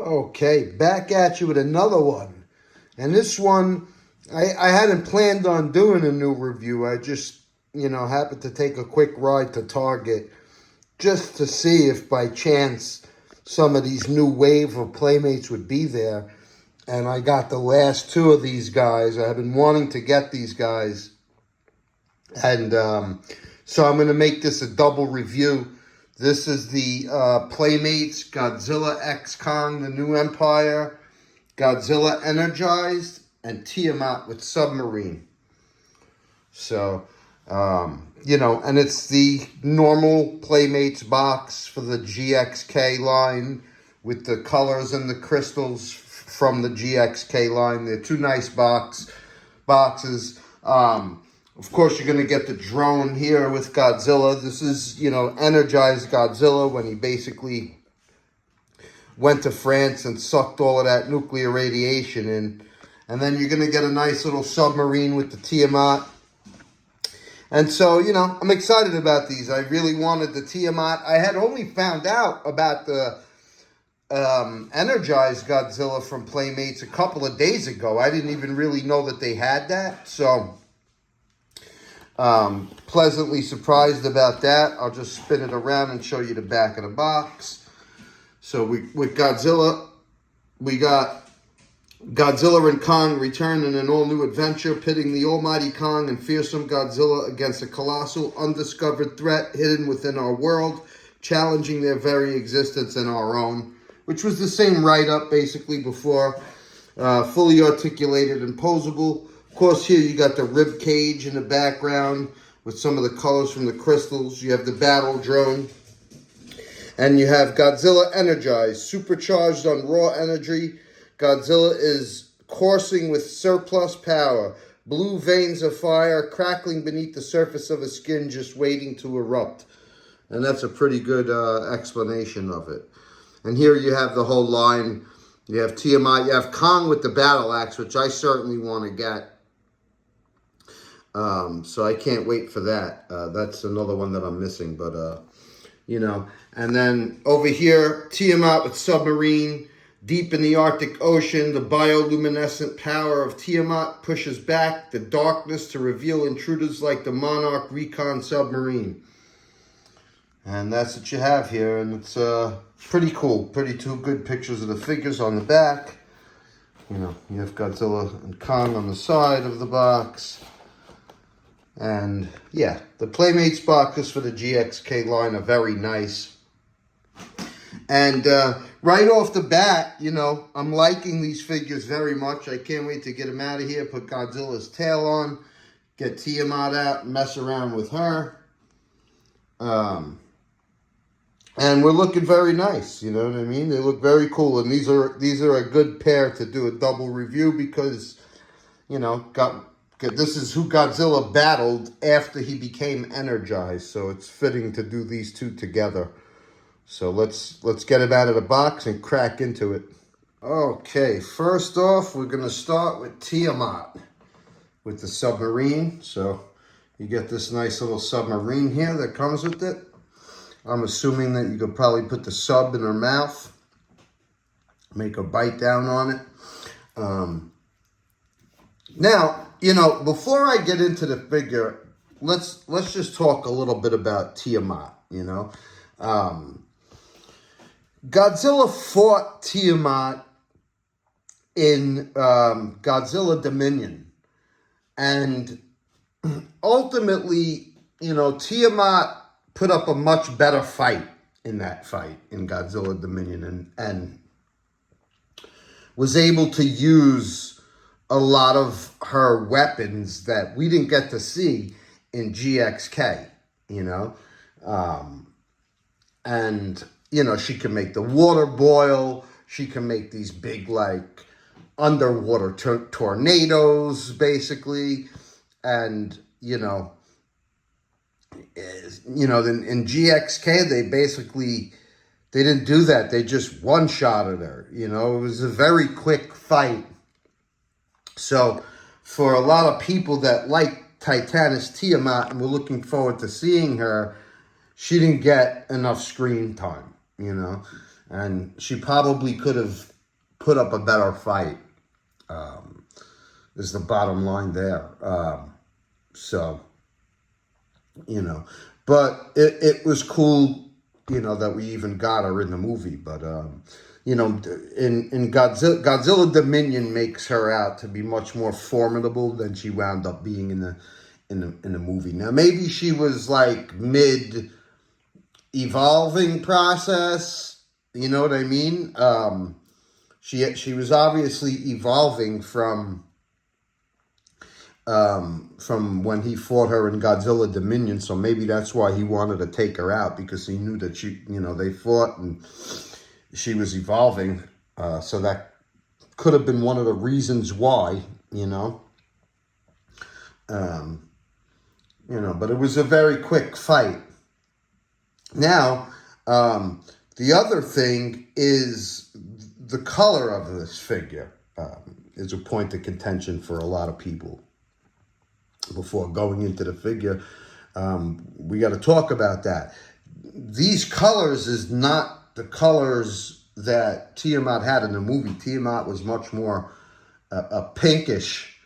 Okay, back at you with another one. And this one, I hadn't planned on doing a new review. I just, happened to take a quick ride to Target just to see if by chance some of these new wave of Playmates would be there. And I got the last two of these guys. I have been wanting to get these guys. And so I'm going to make this a double review. This is the Playmates Godzilla X Kong, the New Empire, Godzilla Energized, and Tiamat with Submarine. So, and it's the normal Playmates box for the GXK line with the colors and the crystals from the GXK line. They're two nice boxes. Of course, you're going to get the drone here with Godzilla. This is, Energized Godzilla when he basically went to France and sucked all of that nuclear radiation in. And then you're going to get a nice little submarine with the Tiamat. And so, I'm excited about these. I really wanted the Tiamat. I had only found out about the Energized Godzilla from Playmates a couple of days ago. I didn't even really know that they had that. So, pleasantly surprised about that. I'll just spin it around and show you the back of the box. So with Godzilla, we got Godzilla and Kong return in an all-new adventure, pitting the almighty Kong and fearsome Godzilla against a colossal, undiscovered threat hidden within our world, challenging their very existence and our own, which was the same write-up basically before, fully articulated and posable. Of course, here you got the rib cage in the background with some of the colors from the crystals. You have the battle drone. And you have Godzilla Energized, supercharged on raw energy. Godzilla is coursing with surplus power. Blue veins of fire crackling beneath the surface of his skin, just waiting to erupt. And that's a pretty good explanation of it. And here you have the whole line. You have Tiamat. You have Kong with the battle axe, which I certainly want to get. So I can't wait for that. That's another one that I'm missing, but, And then over here, Tiamat with Submarine. Deep in the Arctic Ocean, the bioluminescent power of Tiamat pushes back the darkness to reveal intruders like the Monarch Recon Submarine. And that's what you have here, and it's pretty cool. Two good pictures of the figures on the back. You have Godzilla and Kong on the side of the box. And yeah, the Playmates boxes for the GXK line are very nice. And right off the bat, I'm liking these figures very much. I can't wait to get them out of here, put Godzilla's tail on, get Tiamat out, and mess around with her. And we're looking very nice, you know what I mean? They look very cool, and these are a good pair to do a double review because, this is who Godzilla battled after he became energized, so it's fitting to do these two together. So let's get it out of the box and crack into it. Okay, first off, we're going to start with Tiamat with the submarine. So you get this nice little submarine here that comes with it. I'm assuming that you could probably put the sub in her mouth, make her bite down on it. Now, before I get into the figure, let's just talk a little bit about Tiamat, Godzilla fought Tiamat in Godzilla Dominion. And ultimately, Tiamat put up a much better fight in that fight in Godzilla Dominion and was able to use a lot of her weapons that we didn't get to see in GXK, and, she can make the water boil. She can make these big, underwater tornadoes, basically. And, in GXK, they didn't do that. They just one-shotted her. It was a very quick fight. So, for a lot of people that like Titanus Tiamat and were looking forward to seeing her, she didn't get enough screen time, and she probably could have put up a better fight, is the bottom line there. So, you know, but it was cool, you know, that we even got her in the movie. But, you know, in Godzilla Dominion makes her out to be much more formidable than she wound up being in the movie. Now, maybe she was like mid-evolving process, you know what I mean? She was obviously evolving from when he fought her in Godzilla Dominion, so maybe that's why he wanted to take her out, because he knew that she, you know, they fought and she was evolving, so that could have been one of the reasons why, you know. You know, but it was a very quick fight. Now, the other thing is the color of this figure is a point of contention for a lot of people. Before going into the figure, we got to talk about that. These colors is not the colors that Tiamat had in the movie. Tiamat was much more a pinkish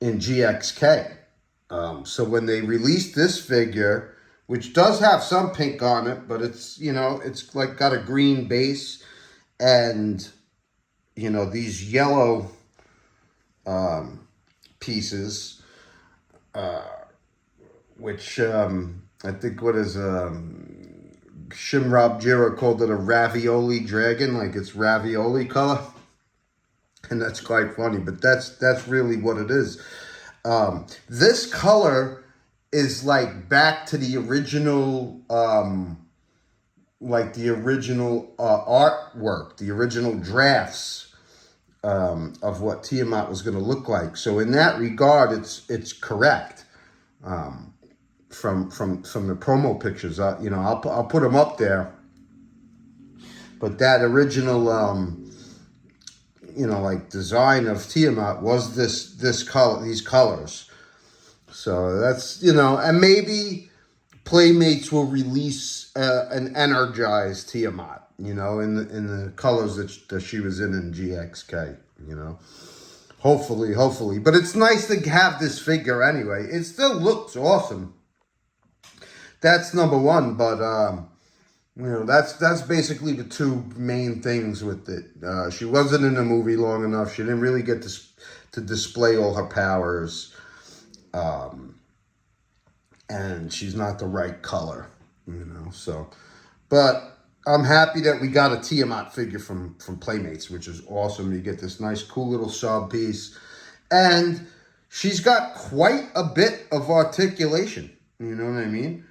in GXK. So when they released this figure, which does have some pink on it, but it's, you know, it's like got a green base and, you know, these yellow pieces, which I think what is Shimrob Jira called it a ravioli dragon, like it's ravioli color, and that's quite funny, but that's really what it is. This color is like back to the original, like the original artwork, the original drafts of what Tiamat was going to look like. So in that regard, it's correct. From the promo pictures, you know, I'll put them up there. But that original, you know, like design of Tiamat was this color, these colors. So that's, you know, and maybe Playmates will release an Energized Tiamat, you know, in the colors that she was in GXK, you know. Hopefully. But it's nice to have this figure anyway. It still looks awesome. That's number one, but you know, that's basically the two main things with it. She wasn't in the movie long enough. She didn't really get to display all her powers. And she's not the right color, you know, so. But I'm happy that we got a Tiamat figure from Playmates, which is awesome. You get this nice, cool little sub piece. And she's got quite a bit of articulation, you know what I mean?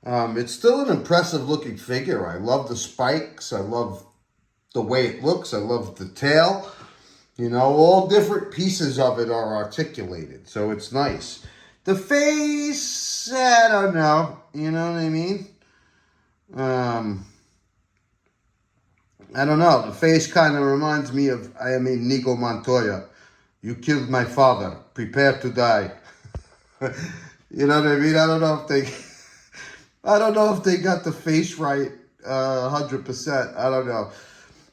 It's still an impressive looking figure. I love the spikes. I love the way it looks. I love the tail. You know, all different pieces of it are articulated. So it's nice. The face, I don't know. You know what I mean? I don't know. The face kind of reminds me of, Nico Montoya. You killed my father. Prepare to die. You know what I mean? I don't know if they got the face right 100%. I don't know.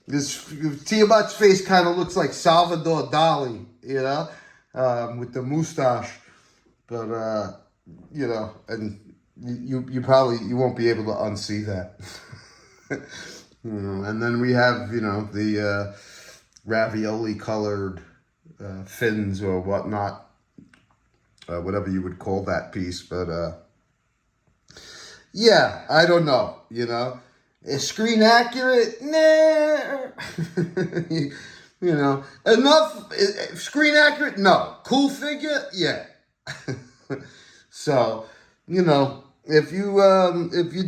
This Tiamat's face kind of looks like Salvador Dali, you know, with the mustache. But you know, and you probably won't be able to unsee that. You know, and then we have, you know, the ravioli colored fins or whatnot, whatever you would call that piece. But yeah, I don't know, you know. Is screen accurate? Nah. You know, enough. Screen accurate? No. Cool figure? Yeah. So, you know, if you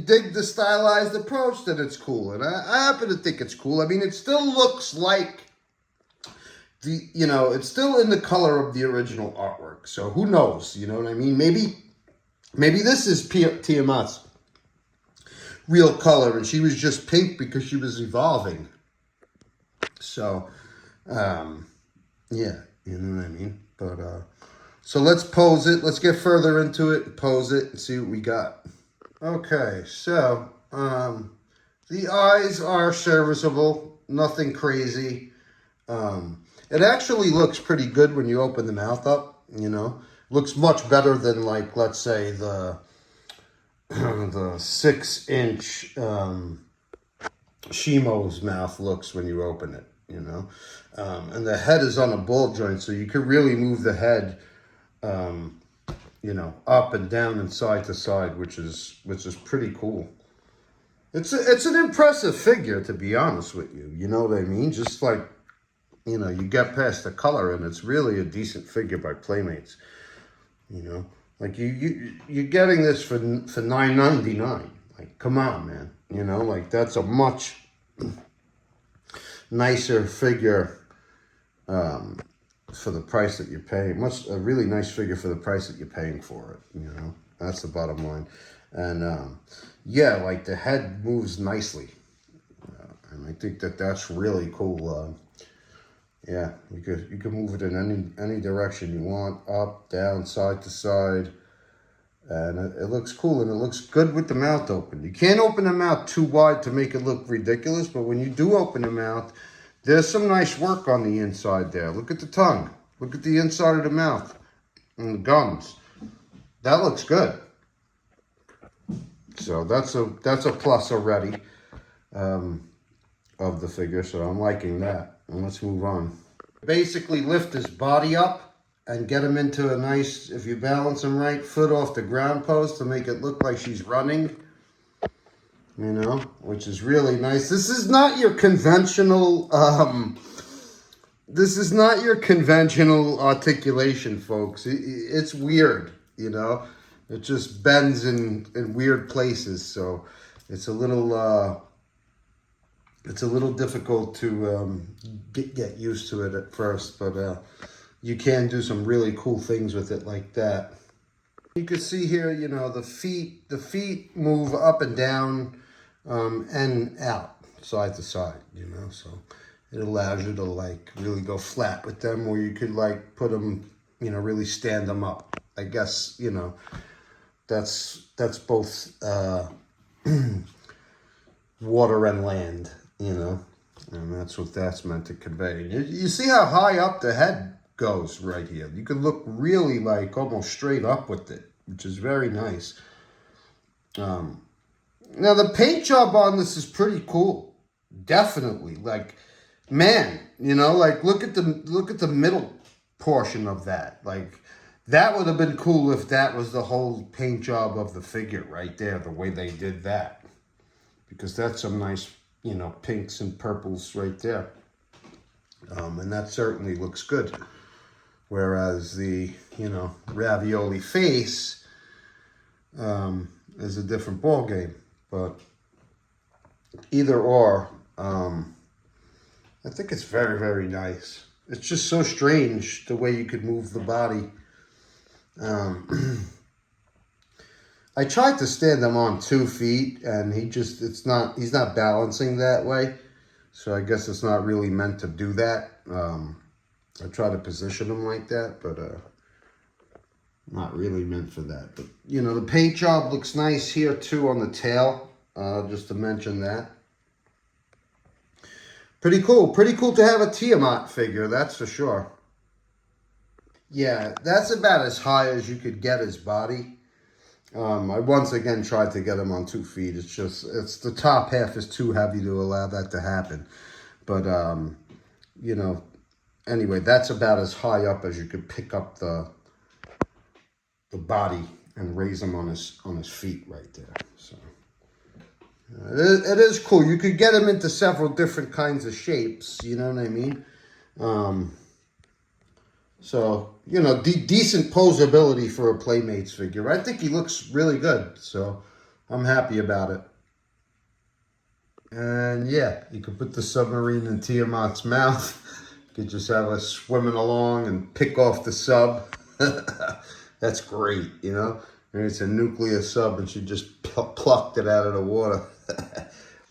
dig the stylized approach, then it's cool, and I happen to think it's cool. I mean, it still looks like it's still in the color of the original artwork. So who knows? You know what I mean? Maybe this is Tiamat's real color, and she was just pink because she was evolving. So, yeah, you know what I mean? But, so let's pose it. Let's get further into it, pose it, and see what we got. Okay, so, the eyes are serviceable, nothing crazy. It actually looks pretty good when you open the mouth up, you know. Looks much better than, like, let's say the the 6-inch Shimo's mouth looks when you open it, you know. And the head is on a ball joint, so you could really move the head, you know, up and down and side to side, which is pretty cool. It's an impressive figure, to be honest with you. You know what I mean? Just like, you know, you get past the color, and it's really a decent figure by Playmates. You know, like you're getting this for $9.99. Like, come on, man. You know, like, that's a much nicer figure for the price that you're paying. A really nice figure for the price that you're paying for it. You know, that's the bottom line. And yeah, like, the head moves nicely, and I think that's really cool. Yeah, you could move it in any direction you want, up, down, side to side, and it looks cool, and it looks good with the mouth open. You can't open the mouth too wide to make it look ridiculous, but when you do open the mouth, there's some nice work on the inside there. Look at the tongue. Look at the inside of the mouth and the gums. That looks good. So that's a plus already of the figure, so I'm liking that. And let's move on. Basically lift his body up and get him into a nice, if you balance him right, foot off the ground post to make it look like she's running, you know, which is really nice. This is not your conventional, articulation, folks. It's weird, you know. It just bends in weird places, so it's a little difficult to get used to it at first, but you can do some really cool things with it like that. You can see here, you know, the feet move up and down and out, side to side, you know, so it allows you to, like, really go flat with them, or you could, like, put them, you know, really stand them up. I guess, you know, that's both water and land, you know, and that's what that's meant to convey. You see how high up the head goes right here. You can look really, like, almost straight up with it, which is very nice. Now the paint job on this is pretty cool, definitely. Like, man, you know, like, look at the middle portion of that. Like, that would have been cool if that was the whole paint job of the figure right there, the way they did that. Because that's some nice, you know, pinks and purples right there. And that certainly looks good. Whereas the, you know, ravioli face is a different ball game. But either or, I think it's very, very nice. It's just so strange the way you could move the body. I tried to stand him on 2 feet, and he's not balancing that way. So I guess it's not really meant to do that. I try to position him like that, but not really meant for that. But, you know, the paint job looks nice here too on the tail, just to mention that. Pretty cool to have a Tiamat figure, that's for sure. Yeah, that's about as high as you could get his body. I once again tried to get him on 2 feet. It's the top half is too heavy to allow that to happen. But, you know, anyway, that's about as high up as you could pick up the body and raise him on his feet right there. So it is cool. You could get him into several different kinds of shapes. You know what I mean? So, you know, decent posability for a Playmates figure. I think he looks really good, so I'm happy about it. And yeah, you could put the Submarine in Tiamat's mouth. You could just have us swimming along and pick off the sub. That's great, you know. And it's a nuclear sub, and she just plucked it out of the water.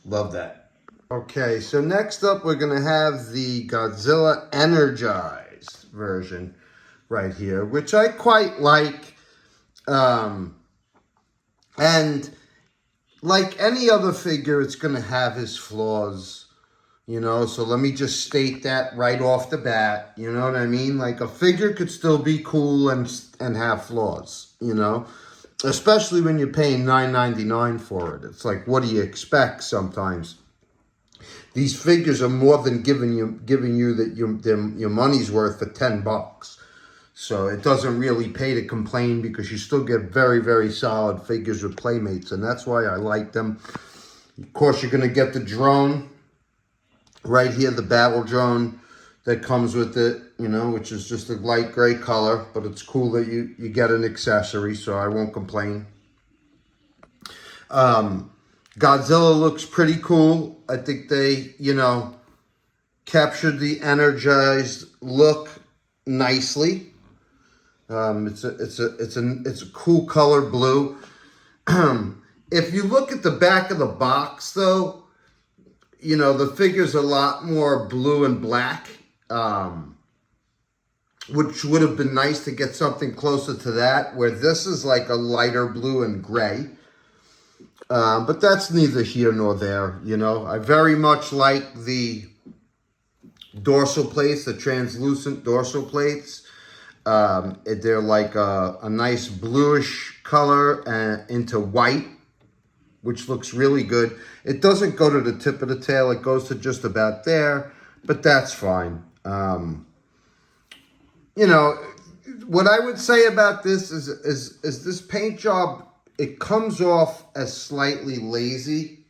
Love that. Okay, so next up we're going to have the Godzilla Energized version right here, which I quite like. And like any other figure, it's going to have his flaws. You know, so let me just state that right off the bat. You know what I mean? Like, a figure could still be cool and have flaws, you know? Especially when you're paying $9.99 for it. It's like, what do you expect sometimes? These figures are more than giving you that your money's worth for $10. So it doesn't really pay to complain, because you still get very, very solid figures with Playmates, and that's why I like them. Of course, you're going to get the drone right here, the battle drone that comes with it, you know, which is just a light gray color, but it's cool that you get an accessory, so I won't complain. Godzilla looks pretty cool. I think they, you know, captured the energized look nicely. It's a cool color blue. If you look at the back of the box, though, you know, the figure's a lot more blue and black, which would have been nice to get something closer to that, where this is like a lighter blue and gray. But that's neither here nor there, you know. I very much like the dorsal plates, the translucent dorsal plates. They're like a nice bluish color into white, which looks really good. It doesn't go to the tip of the tail. It goes to just about there, but that's fine. You know, what I would say about this is this paint job, it comes off as slightly lazy.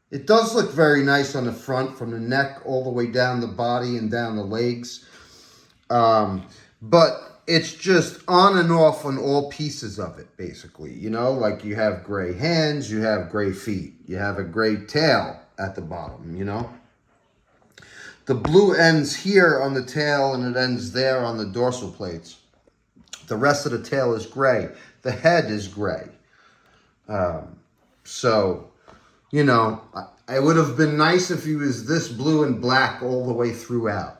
It does look very nice on the front, from the neck all the way down the body and down the legs. But it's just on and off on all pieces of it, basically. You know, like you have gray hands, you have gray feet, you have a gray tail at the bottom, you know. The blue ends here on the tail, and it ends there on the dorsal plates. The rest of the tail is gray. The head is gray. So, you know, it would have been nice if he was this blue and black all the way throughout.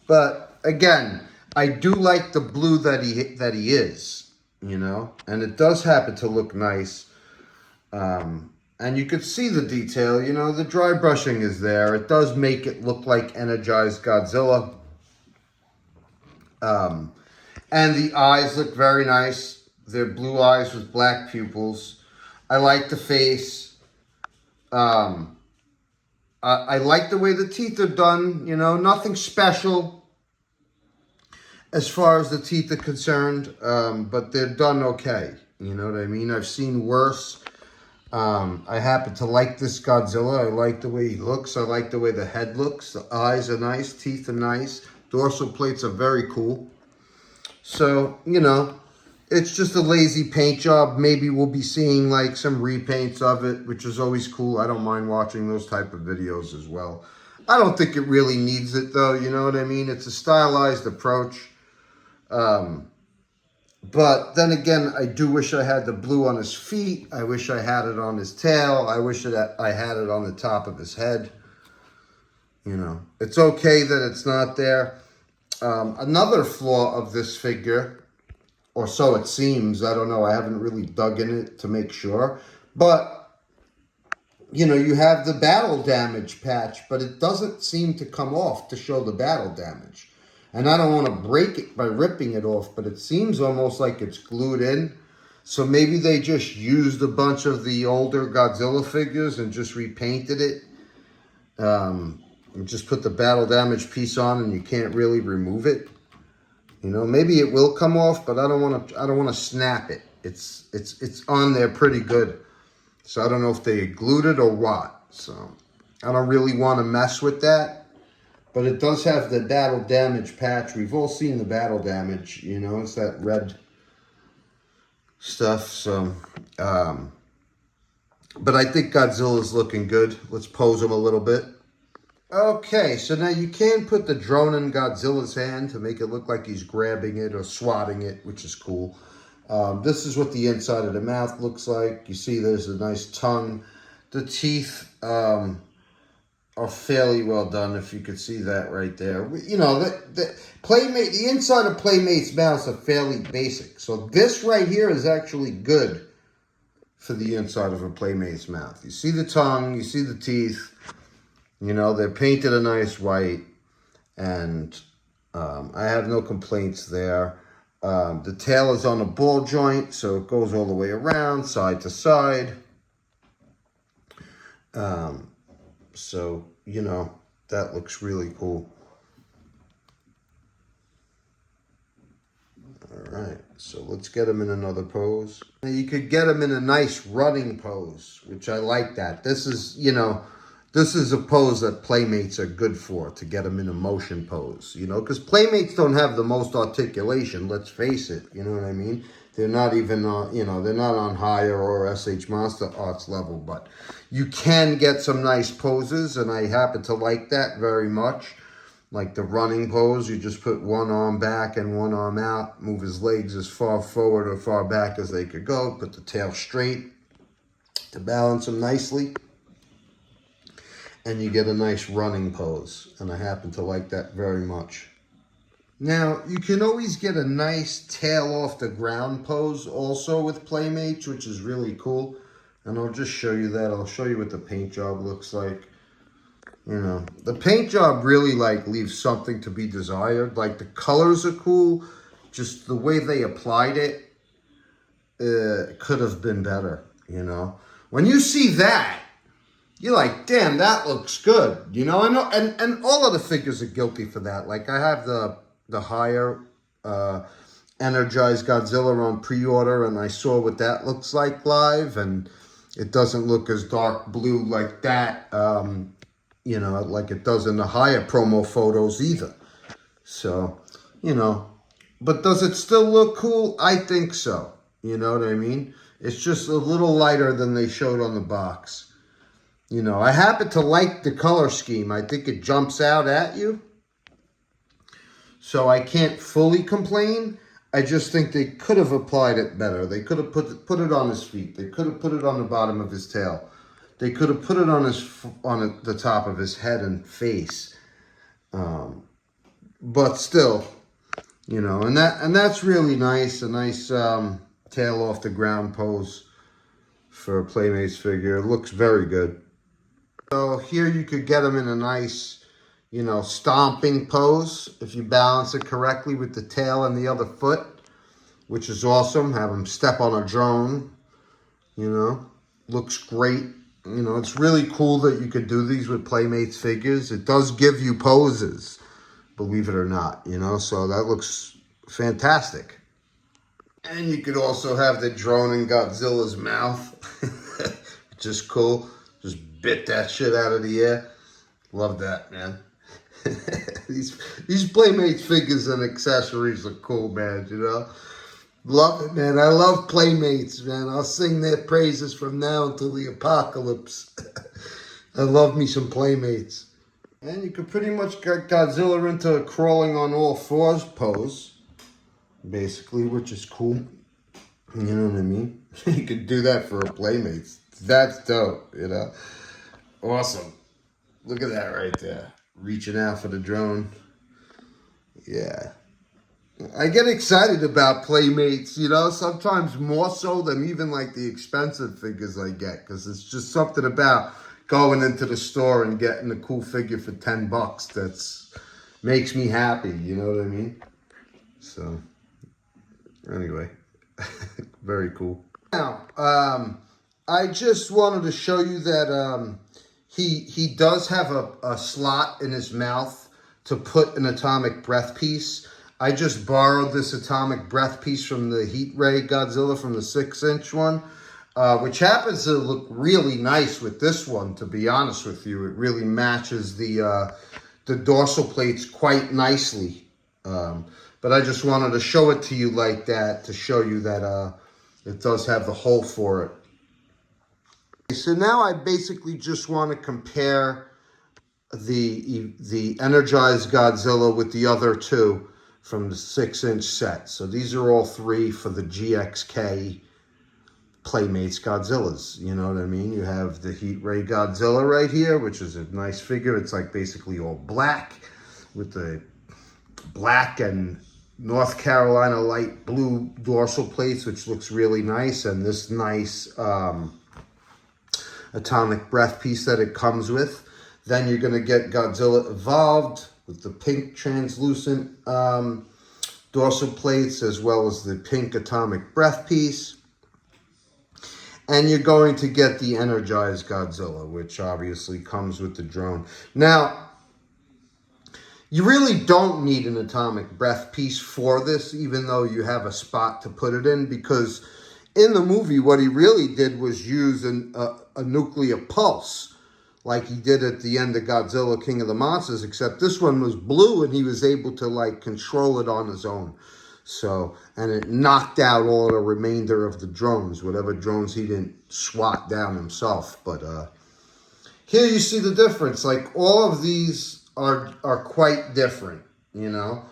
But again, I do like the blue that he is, you know, and it does happen to look nice. And you could see the detail, you know, the dry brushing is there. It does make it look like Energized Godzilla. And the eyes look very nice. They're blue eyes with black pupils. I like the face. I like the way the teeth are done, you know, nothing special as far as the teeth are concerned, but they're done okay. You know what I mean? I've seen worse. I happen to like this Godzilla. I like the way he looks. I like the way the head looks. The eyes are nice. Teeth are nice. Dorsal plates are very cool. So, you know, it's just a lazy paint job. Maybe we'll be seeing like some repaints of it, which is always cool. I don't mind watching those type of videos as well. I don't think it really needs it, though. You know what I mean? It's a stylized approach. But then again, I do wish I had the blue on his feet. I wish I had it on his tail. I wish that I had it on the top of his head. You know, it's okay that it's not there. Another flaw of this figure, or so it seems, I don't know, I haven't really dug in it to make sure, but, you know, you have the battle damage patch, but it doesn't seem to come off to show the battle damage. And I don't want to break it by ripping it off, but it seems almost like it's glued in. So maybe they just used a bunch of the older Godzilla figures and just repainted it. And just put the battle damage piece on, and you can't really remove it. You know, maybe it will come off, but I don't want to snap it. It's on there pretty good. So I don't know if they glued it or what. So I don't really want to mess with that. But it does have the battle damage patch. We've all seen the battle damage, you know, it's that red stuff. So, but I think Godzilla's looking good. Let's pose him a little bit. Okay, so now you can put the drone in Godzilla's hand to make it look like he's grabbing it or swatting it, which is cool. This is what the inside of the mouth looks like. You see there's a nice tongue. The teeth are fairly well done, if you could see that right there. You know, the inside of Playmates' mouths are fairly basic. So this right here is actually good for the inside of a Playmate's mouth. You see the tongue, you see the teeth. You know, they're painted a nice white, and I have no complaints there. The tail is on a ball joint, so it goes all the way around, side to side. So, you know, that looks really cool. All right, so let's get him in another pose. Now you could get him in a nice running pose, which I like that. This is, you know, this is a pose that Playmates are good for, to get them in a motion pose, you know, because Playmates don't have the most articulation, let's face it, you know what I mean? They're not even, you know, they're not on higher or SH Monster Arts level, but you can get some nice poses, and I happen to like that very much. Like the running pose, you just put one arm back and one arm out, move his legs as far forward or far back as they could go, put the tail straight to balance him nicely. And you get a nice running pose, and I happen to like that very much. Now, you can always get a nice tail off the ground pose also with Playmates, which is really cool. And I'll just show you that. I'll show you what the paint job looks like. You know, the paint job really, like, leaves something to be desired. Like, the colors are cool. Just the way they applied it could have been better, you know. When you see that, you're like, damn, that looks good, you know. And all of the figures are guilty for that. Like, I have the higher Energized Godzilla on pre-order, and I saw what that looks like live, and it doesn't look as dark blue like that, you know, like it does in the higher promo photos either. So, you know, but does it still look cool? I think so. You know what I mean? It's just a little lighter than they showed on the box. You know, I happen to like the color scheme. I think it jumps out at you. So I can't fully complain. I just think they could have applied it better. They could have put it on his feet. They could have put it on the bottom of his tail. They could have put it on the top of his head and face. But still, you know, and that's really nice. A nice tail off the ground pose for a Playmates figure. It looks very good. So here you could get him in a nice, you know, stomping pose if you balance it correctly with the tail and the other foot, which is awesome. Have him step on a drone, you know, looks great. You know, it's really cool that you could do these with Playmates figures. It does give you poses, believe it or not, you know, so that looks fantastic. And you could also have the drone in Godzilla's mouth, which is cool. Just bit that shit out of the air. Love that, man. These Playmates figures and accessories are cool, man, you know. Love it, man. I love Playmates, man. I'll sing their praises from now until the apocalypse. I love me some Playmates. And you could pretty much get Godzilla into a crawling on all fours pose, basically, which is cool. You know what I mean? You could do that for a Playmates. That's dope, you know? Awesome. Look at that right there. Reaching out for the drone. Yeah. I get excited about Playmates, you know, sometimes more so than even like the expensive figures I get, because it's just something about going into the store and getting a cool figure for $10 that's makes me happy, you know what I mean? So, anyway, very cool. Now, I just wanted to show you that he does have a slot in his mouth to put an atomic breath piece. I just borrowed this atomic breath piece from the Heat Ray Godzilla from the 6-inch one, which happens to look really nice with this one, to be honest with you. It really matches the dorsal plates quite nicely. But I just wanted to show it to you like that, to show you that it does have the hole for it. So now I basically just want to compare the Energized Godzilla with the other two from the 6-inch set. So these are all three for the GXK Playmates Godzillas. You know what I mean? You have the Heat Ray Godzilla right here, which is a nice figure. It's like basically all black with the black and North Carolina light blue dorsal plates, which looks really nice. And this nice atomic breath piece that it comes with. Then you're going to get Godzilla Evolved with the pink translucent dorsal plates, as well as the pink atomic breath piece. And you're going to get the Energized Godzilla, which obviously comes with the drone. Now, you really don't need an atomic breath piece for this, even though you have a spot to put it in, because in the movie, what he really did was use a nuclear pulse, like he did at the end of Godzilla King of the Monsters, except this one was blue and he was able to like control it on his own. So, and it knocked out all the remainder of the drones, whatever drones he didn't swat down himself. But here you see the difference. Like, all of these are quite different, you know.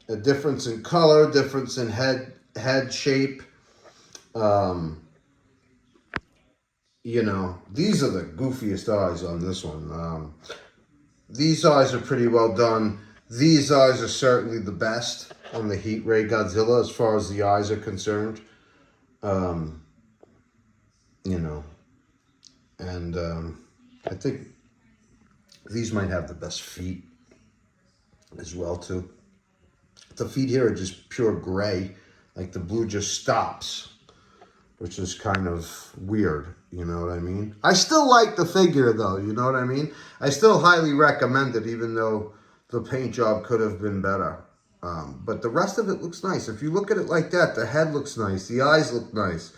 A difference in color, difference in head shape. You know, these are the goofiest eyes on this one. These eyes are pretty well done. These eyes are certainly the best on the Heat Ray Godzilla as far as the eyes are concerned. You know, and I think these might have the best feet as well, too. The feet here are just pure gray. Like, the blue just stops, which is kind of weird, you know what I mean? I still like the figure, though, you know what I mean? I still highly recommend it, even though the paint job could have been better. But the rest of it looks nice. If you look at it like that, the head looks nice. The eyes look nice.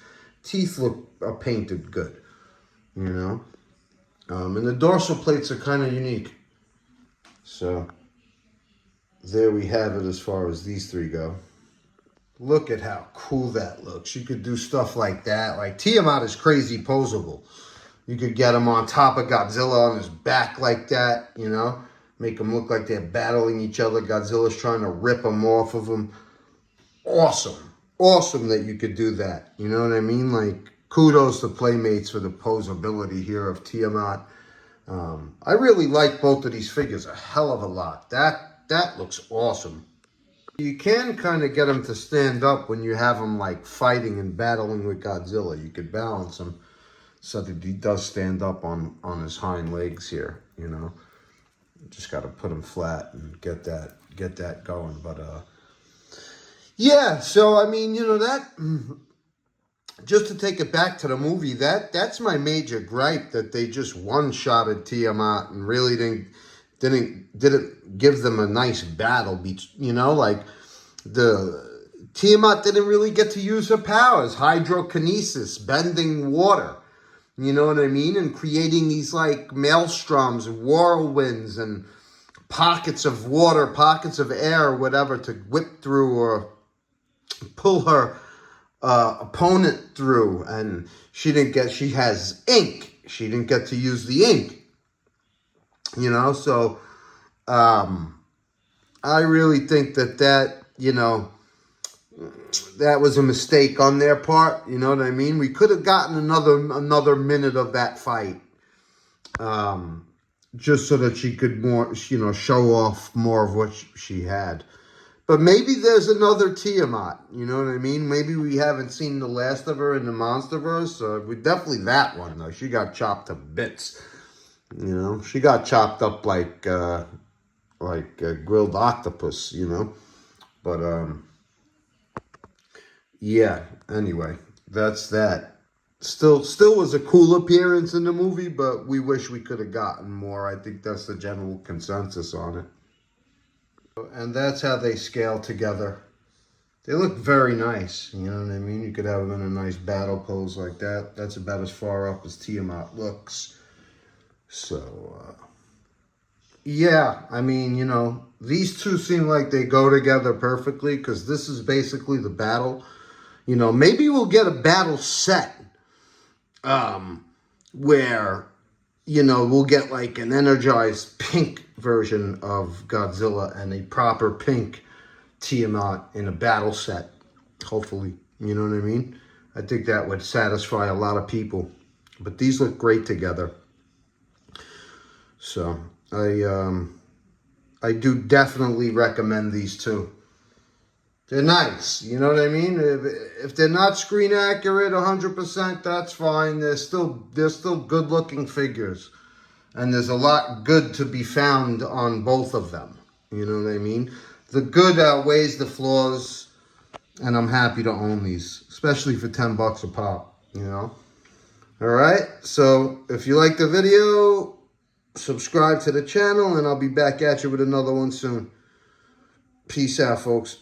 Teeth are painted good, you know? And the dorsal plates are kind of unique. So, there we have it as far as these three go. Look at how cool that looks. You could do stuff like that. Like, Tiamat is crazy posable. You could get him on top of Godzilla on his back like that, you know? Make them look like they're battling each other. Godzilla's trying to rip them off of him. Awesome. Awesome that you could do that. You know what I mean? Like, kudos to Playmates for the posability here of Tiamat. I really like both of these figures a hell of a lot. That looks awesome. You can kind of get them to stand up when you have them like fighting and battling with Godzilla. You could balance him so that he does stand up on his hind legs here, you know. Just got to put him flat and get that going. But yeah, so I mean, you know, that just to take it back to the movie, that's my major gripe, that they just one-shotted Tiamat and really didn't give them a nice battle. You know, like, the Tiamat didn't really get to use her powers, hydrokinesis, bending water. You know what I mean? And creating these, like, maelstroms and whirlwinds and pockets of water, pockets of air, whatever, to whip through or pull her opponent through. And she has ink. She didn't get to use the ink. You know, so I really think that, you know, that was a mistake on their part. You know what I mean? We could have gotten another minute of that fight, just so that she could more, you know, show off more of what she had. But maybe there's another Tiamat. You know what I mean? Maybe we haven't seen the last of her in the MonsterVerse. We definitely that one though. She got chopped to bits. You know, she got chopped up like a grilled octopus. You know, but yeah, anyway, that's that. Still was a cool appearance in the movie, but we wish we could have gotten more. I think that's the general consensus on it. And that's how they scale together. They look very nice, you know what I mean? You could have them in a nice battle pose like that. That's about as far up as Tiamat looks. So, yeah, I mean, you know, these two seem like they go together perfectly, because this is basically the battle. You know, maybe we'll get a battle set where, you know, we'll get like an energized pink version of Godzilla and a proper pink Tiamat in a battle set, hopefully. You know what I mean? I think that would satisfy a lot of people. But these look great together. So, I do definitely recommend these two. They're nice, you know what I mean? If they're not screen accurate 100%, that's fine. They're still good looking figures. And there's a lot good to be found on both of them. You know what I mean? The good outweighs the flaws, and I'm happy to own these, especially for 10 bucks a pop, you know? All right, so if you like the video, subscribe to the channel, and I'll be back at you with another one soon. Peace out, folks.